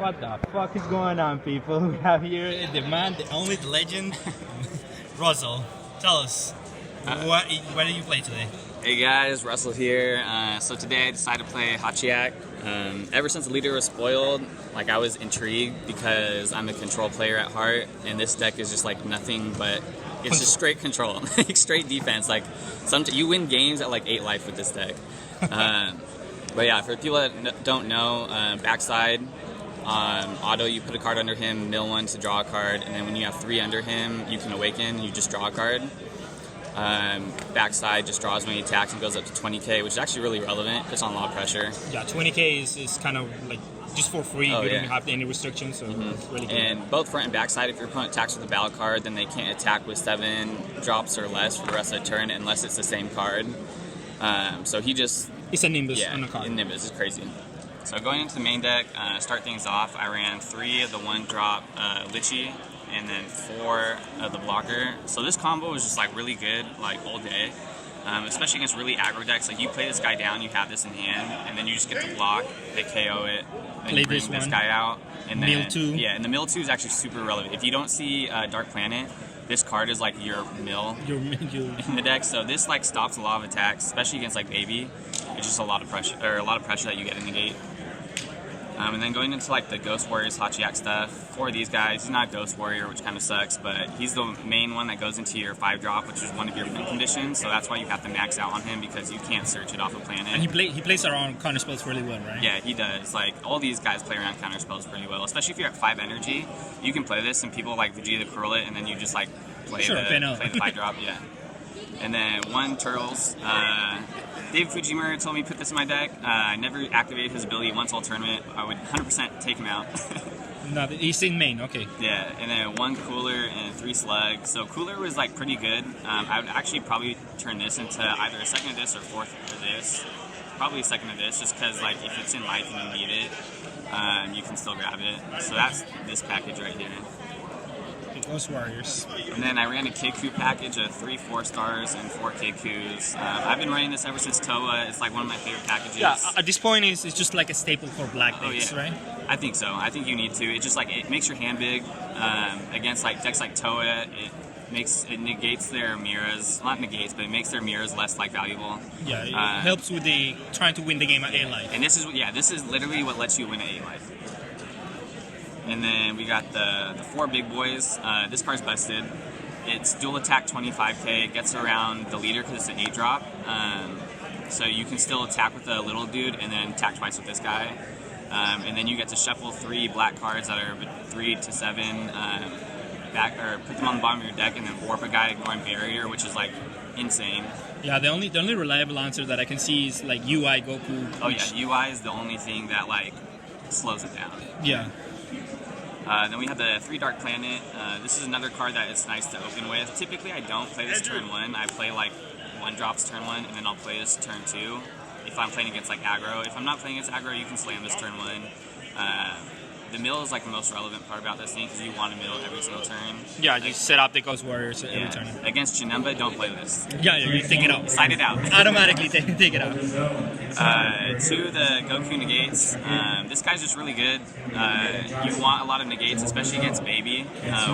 What the fuck is going on, people? We have here the man, the only, the legend, Russell. Tell us, what do you play today? Hey guys, Russell here. So today I decided to play Hatchhyack. Ever since the leader was spoiled, like I was intrigued because I'm a control player at heart, and this deck is just like nothing but it's just straight control, like straight defense. Like you win games at like 8 life with this deck. But yeah, for people that don't know, backside auto, you put a card under him, mill one to draw a card, and then when you have 3 under him, you can awaken. And you just draw a card. Backside just draws when he attacks and goes up to 20k, which is actually really relevant just on a lot of pressure. Yeah, 20k is kind of like just for free. You don't have any restrictions, so it's really good. And both front and backside, if your opponent attacks with a battle card, then they can't attack with 7 drops or less for the rest of the turn unless it's the same card. So he just... It's a Nimbus on the card. Yeah, Nimbus is crazy. So going into the main deck, start things off, I ran 3 of the 1-drop Lichy, and then 4 of the blocker. So this combo was just like really good, like all day, especially against really aggro decks. Like you play this guy down, you have this in hand, and then you just get to block, they KO it, then you bring this guy out, and then mill 2. Yeah, and the mill 2 is actually super relevant. If you don't see Dark Planet, this card is like your mill in the deck. So this like stops a lot of attacks, especially against like Baby. It's just a lot of pressure that you get in the gate. And then going into like the Ghost Warriors, Hatchhyack stuff, for these guys, he's not a Ghost Warrior, which kind of sucks, but he's the main one that goes into your 5-drop, which is one of your win conditions, so that's why you have to max out on him, because you can't search it off a planet. And he plays around counter spells really well, right? Yeah, he does. Like, all these guys play around counter spells pretty well, especially if you're at 5 energy. You can play this, and people like Vegeta curl it, and then you just like play the 5-drop, yeah. And then 1 Turtles. Dave Fujimura told me to put this in my deck. I never activated his ability once all tournament. I would 100% take him out. No, he's in main, okay. Yeah, and then 1 Cooler and 3 Slug. So Cooler was like pretty good. I would actually probably turn this into either a 2nd of this or 4th of this. Probably a 2nd of this, just because like if it's in life and you need it, you can still grab it. So that's this package right here. Ghost Warriors. And then I ran a Keiku package of 3 4-stars and 4 Keikus. I've been running this ever since Toa. It's like one of my favorite packages. Yeah, at this point it's just like a staple for black decks, right? I think so. I think you need to. It just like it makes your hand big against like decks like Toa. It negates their mirrors, not negates, but it makes their mirrors less like valuable. Yeah, it helps with the trying to win the game at 8 life. And this is literally what lets you win at 8 life. And then we got the 4 big boys. This card's busted. It's dual attack 25k. It gets around the leader because it's an 8-drop. So you can still attack with the little dude and then attack twice with this guy. And then you get to shuffle 3 black cards that are 3 to 7 back, or put them on the bottom of your deck, and then warp a guy ignoring barrier, which is like insane. Yeah, the only reliable answer that I can see is like UI Goku. Oh yeah, UI is the only thing that like slows it down. Yeah. Then we have the 3 Dark Planet. This is another card that is nice to open with. Typically I don't play this turn 1. I play like 1-drops turn 1, and then I'll play this turn 2 if I'm playing against like aggro. If I'm not playing against aggro, you can slam this turn 1. The mill is like the most relevant part about this thing, because you want to mill every single turn. Yeah, you set up the Ghost Warriors every turn. Against Janemba, don't play this. Yeah, you take it out. Slide it out. Automatically take it out. 2 of the Goku negates. This guy's just really good. You want a lot of negates, especially against Baby.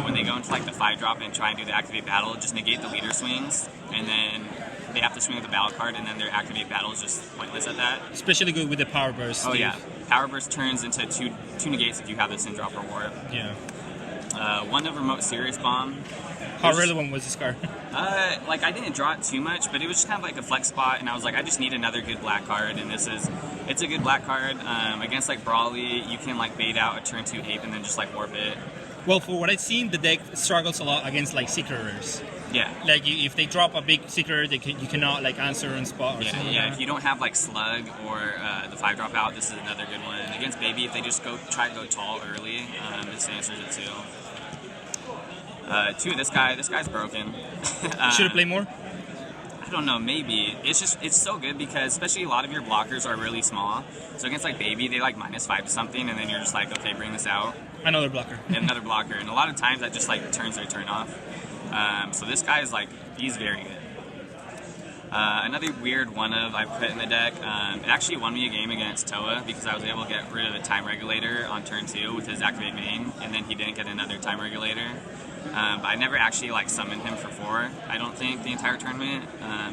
When they go into like the 5-drop and try and do the activate battle, just negate the leader swings, and then they have to swing with the battle card, and then their activate battle is just pointless at that. Especially good with the Power Burst. Oh yeah, Power Burst turns into two negates if you have this in drop or warp. Yeah. 1 of Remote Serious Bomb. How relevant was this card? Like I didn't draw it too much, but it was just kind of like a flex spot, and I was like, I just need another good black card, and it's a good black card. Against like Brawly, you can like bait out a turn 2 ape and then just like warp it. Well, for what I've seen, the deck struggles a lot against like secret rares. Yeah. Like if they drop a big secret, you cannot like answer on spot or something. Yeah. If you don't have like Slug or the 5-drop out, this is another good one. Against Baby, if they just try to go tall early, this answers it too. 2 of this guy. This guy's broken. Should have played more? I don't know, maybe. It's so good because especially a lot of your blockers are really small. So against like Baby, they like -5 to something, and then you're just like, okay, bring this out. Another blocker. And another blocker. And a lot of times that just like turns their turn off. So this guy is like, he's very good. Another weird one of I put in the deck, it actually won me a game against Toa because I was able to get rid of a time regulator on turn 2 with his activate main, and then he didn't get another time regulator. But I never actually like summoned him for 4, I don't think, the entire tournament.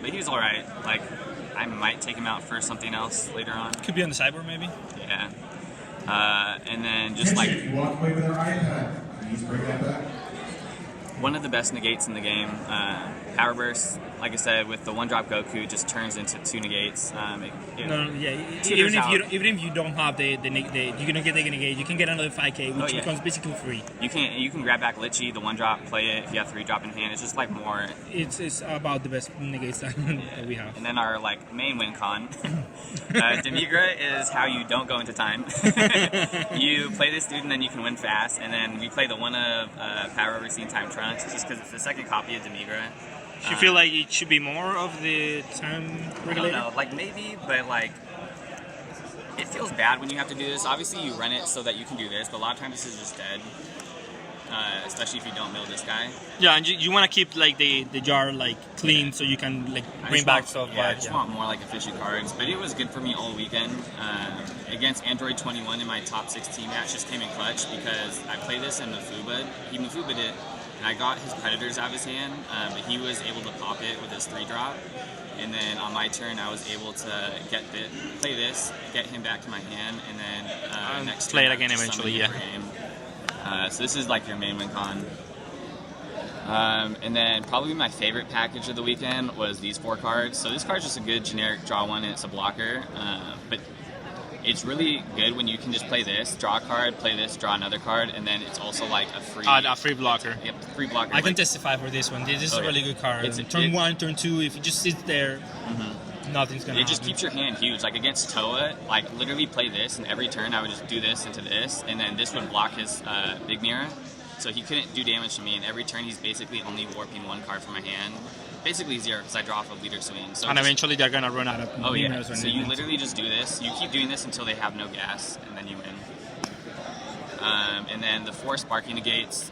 But he was alright. Like, I might take him out for something else later on. Could be on the sideboard, maybe? Yeah. And then just like... You walk away with our iPad. Please bring that back. One of the best negates in the game, Power Burst, like I said, with the 1-drop Goku, just turns into 2 negates. Even if you don't have the you're gonna get the negate, you can get another 5k, which becomes basically free. You can grab back Litchi, the 1-drop, play it if you have 3-drop in hand. It's just like more. It's about the best negates that we have. And then our like main win con, Demigra is how you don't go into time. You play this dude and then you can win fast. And then we play the one of Power Overseen Time Trunks, just because it's the second copy of Demigra. Do you feel like it should be more of the time regulator? I don't know, like maybe, but like it feels bad when you have to do this. Obviously you run it so that you can do this, but a lot of times this is just dead. Especially if you don't mill this guy. Yeah, and you want to keep like the jar like clean so you can like bring back stuff. Yeah, I just want more like efficient cards. But it was good for me all weekend. Against Android 21 in my top 16 match, just came in clutch because I played this in Mufuba'd. He Mufuba'd it, and I got his Predators out of his hand, but he was able to pop it with his 3-drop. And then on my turn, I was able to play this, get him back to my hand, and then next play turn, it again eventually. Yeah. So this is like your main win con. And then probably my favorite package of the weekend was these 4 cards. So this card's just a good generic draw 1 and it's a blocker. But it's really good when you can just play this, draw a card, play this, draw another card, and then it's also like a free blocker. Yep, free blocker. I can testify for this one. This is a really good card. Turn 1, turn 2, if it just sits there, nothing's gonna happen. It just keeps your hand huge. Like against Toa, like literally play this, and every turn I would just do this into this, and then this would block his big mirror. So he couldn't do damage to me, and every turn he's basically only warping 1 card from my hand. Basically 0, because I draw off a leader swing. So and eventually they're gonna run out of mirrors. So you literally just do this. You keep doing this until they have no gas, and then you win. And then the 4 sparking negates,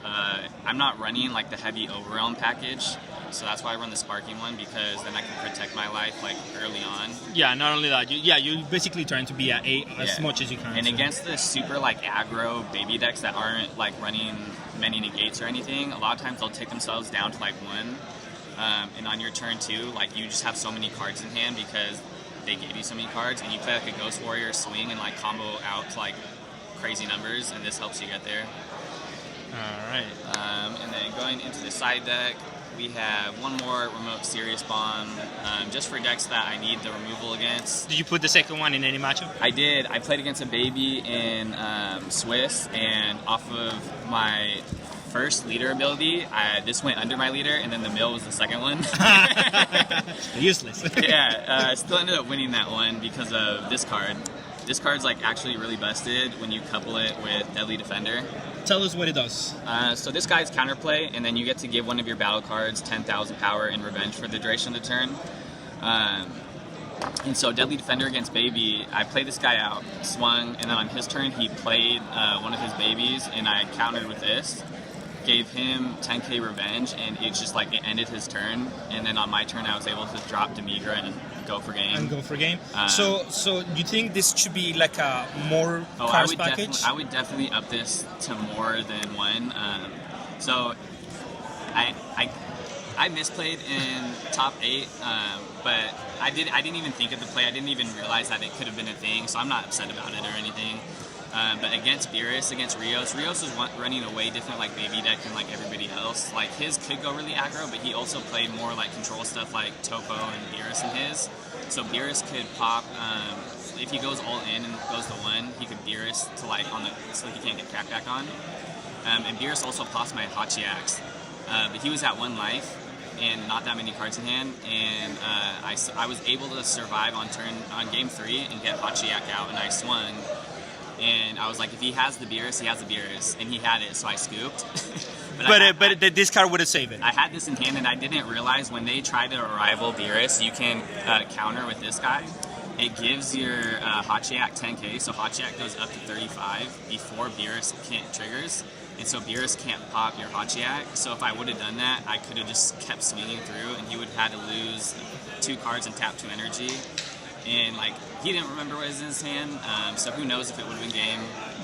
I'm not running like the heavy Overwhelm package, so that's why I run the sparking one, because then I can protect my life like early on. Yeah, not only that, you're basically trying to be at 8 as much as you can. And against the super like aggro baby decks that aren't like running many negates or anything, a lot of times they'll take themselves down to like 1. And on your turn 2, like you just have so many cards in hand because they gave you so many cards, and you play like a Ghost Warrior swing and like combo out to like crazy numbers, and this helps you get there. Alright. And then going into the side deck, we have one more Remote Serious Bomb, just for decks that I need the removal against. Did you put the second one in any matchup? I did. I played against a baby in Swiss, and off of my first leader ability, this went under my leader, and then the mill was the second one. Useless. I still ended up winning that one because of this card. This card's like actually really busted when you couple it with Deadly Defender. Tell us what it does. So this guy's counterplay, and then you get to give one of your battle cards 10,000 power in revenge for the duration of the turn. And so Deadly Defender against Baby, I played this guy out, swung, and then on his turn he played one of his babies, and I countered with this. Gave him 10k revenge, and it's just like it ended his turn. And then on my turn, I was able to drop Demigra and go for game. So you think this should be like a more cards package? I would definitely up this to more than 1. So I misplayed in top 8, but I didn't even think of the play. I didn't even realize that it could have been a thing. So I'm not upset about it or anything. But against Beerus, against Rios was running a way different like baby deck than like everybody else. Like his could go really aggro, but he also played more like control stuff like Topo and Beerus in his. So Beerus could pop, if he goes all in and goes to 1, he could Beerus to like so he can't get crackback on. And Beerus also pops my Hatchhyack. But he was at 1 life and not that many cards in hand, and I was able to survive on game 3 and get Hatchhyack out, and I swung. And I was like, if he has the Beerus, he has the Beerus. And he had it, so I scooped. but this card would have saved it. I had this in hand, and I didn't realize when they try to rival Beerus, you can counter with this guy. It gives your Hatchhyack 10k, so Hatchhyack goes up to 35 before Beerus triggers. and so Beerus can't pop your Hatchhyack. So if I would have done that, I could have just kept swinging through, and he would have had to lose 2 cards and tap 2 energy. And like he didn't remember what was in his hand, so who knows if it would have been game.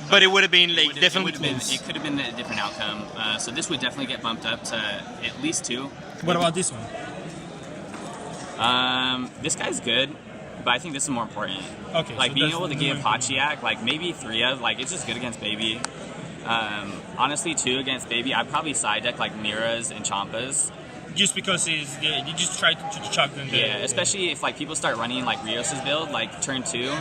But it would have been like definitely it could have been a different outcome. So this would definitely get bumped up to at least 2. What about this one? This guy's good, but I think this is more important. Okay. Like so being that's able to the give one. Hatchhyack like maybe 3 of, like it's just good against Baby. Honestly, 2 against Baby, I'd probably side deck like Miras and Champas. Just because you just try to chuck them. Yeah, especially if like people start running like Rios' build, like turn 2,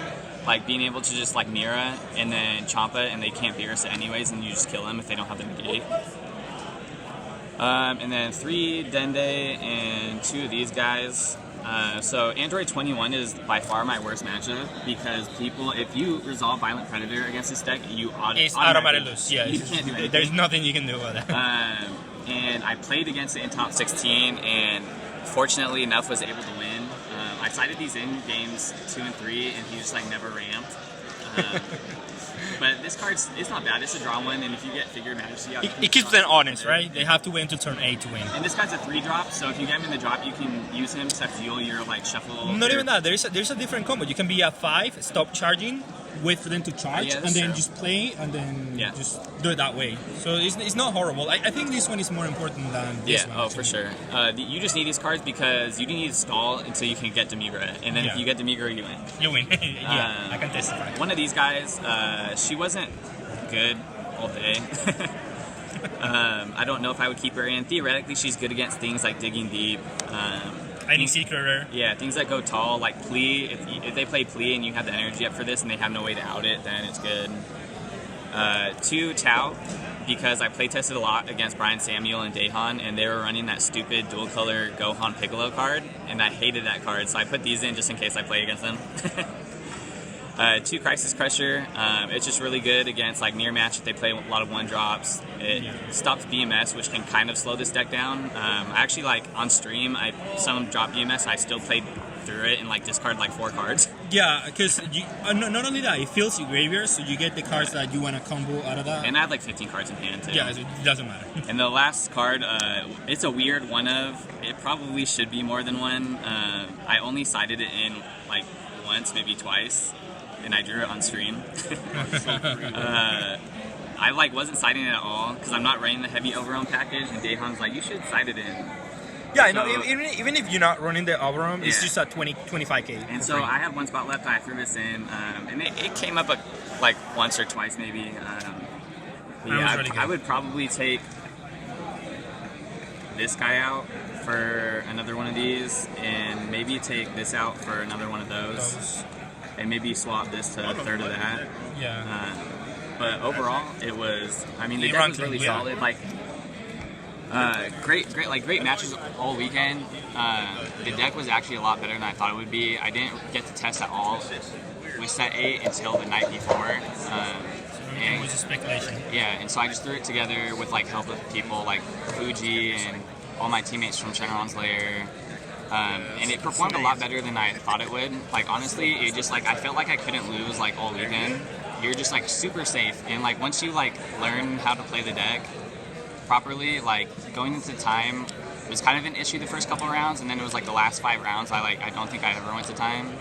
like being able to just like Mira and then Champa, and they can't Beerus it anyways, and you just kill them if they don't have the negate. And then 3 Dende and 2 of these guys. So Android 21 is by far my worst matchup because people, if you resolve Violent Predator against this deck, you It's automatically lose. Yeah, you can't do anything. There's nothing you can do about that. And I played against it in top 16, and fortunately enough was able to win. I sided these in games 2 and 3, and he just like never ramped. But this card's, it's not bad. It's a draw one, and if you get Figure Majesty out, It keeps them honest, right? They have to wait until turn 8 to win. And this guy's a 3-drop, so if you get him in the drop, you can use him to fuel your like shuffle. Not even that. There's a different combo. You can be at 5, stop charging, wait for them to charge, Yeah, and that's then true. just play, and then Yeah. just do it that way. So it's not horrible. I think this one is more important than this Yeah, one. oh, for actually. sure. You just need these cards because you need to stall until you can get Demigra, and then Yeah. if you get Demigra, you win. You win. Yeah, I can testify. One of these guys, she wasn't good all day. I don't know if I would keep her in. Theoretically, she's good against things like Digging Deep. I need Secret Rare. Yeah, things that go tall, like Plea. If they play Plea and you have the energy up for this and they have no way to out it, then it's good. 2, Tau, because I play tested a lot against Brian Samuel and Daehan, and they were running that stupid dual color Gohan Piccolo card, and I hated that card, so I put these in just in case I play against them. 2, Crisis Crusher. It's just really good against like mirror match if they play a lot of 1-drops. It stops BMS, which can kind of slow this deck down. Actually, like on stream, some drop BMS, I still played through it and like discard like 4 cards. Yeah, because not only that, it fills your graveyard, so you get the cards that you want to combo out of that. And I had like 15 cards in hand too. Yeah, it doesn't matter. And the last card, it's a weird one of. It probably should be more than one. I only sided it in like once, maybe twice, and I drew it on stream. I like wasn't siding it at all because I'm not running the heavy overwhelm package, and Daehan's like, you should side it in. Yeah, So- no, even if you're not running the overwhelm, it's Yeah. just at 25k. And for so free. I had 1 spot left, and I threw this in, and it came up like once or twice maybe. But That yeah, was really good. I would probably take this guy out for another one of these, and maybe take this out for another one of those, and maybe swap this to a third of that. Yeah. But overall, it was. I mean, the You deck run was really through, yeah. solid. Like, great matches all weekend. The deck was actually a lot better than I thought it would be. I didn't get to test at all with set 8 until the night before. It And was a speculation. yeah, and so I just threw it together with like help of people like Fuji and all my teammates from Shenron's Lair. And it performed a lot better than I thought it would. Like honestly, it just like I felt like I couldn't lose like all weekend. You're just like super safe, and like once you like learn how to play the deck properly, like going into time was kind of an issue the first couple rounds, and then it was like the last 5 rounds I don't think I ever went to time.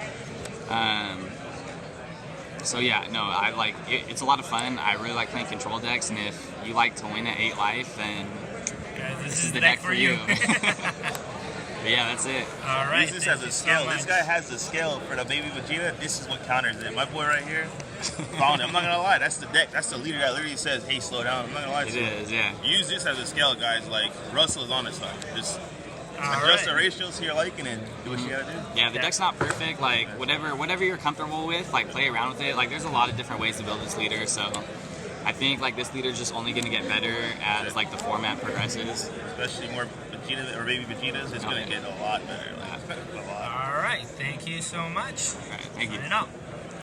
So yeah, no, I like it's a lot of fun. I really like playing control decks, and if you like to win at 8 life, then This is the deck for you. But yeah, that's it. All right. Use this as a scale. This guy has the scale for the baby Vegeta. This is what counters it. My boy right here found it. I'm not gonna lie. That's the deck. That's the leader that literally says, "Hey, slow down." I'm not gonna lie to It you. is, yeah. Use this as a scale, guys. Like Russell is on this stuff. Just adjust the ratios to your liking and do what you gotta do. Yeah, the deck's not perfect. Like whatever you're comfortable with, like play around with it. Like there's a lot of different ways to build this leader. So I think like this leader's just only gonna get better as like the format progresses. Especially more Vegeta or baby Vegetas. It's gonna get a lot better. Like, a lot. All right. Thank you so much. All right, thank you. Signing out.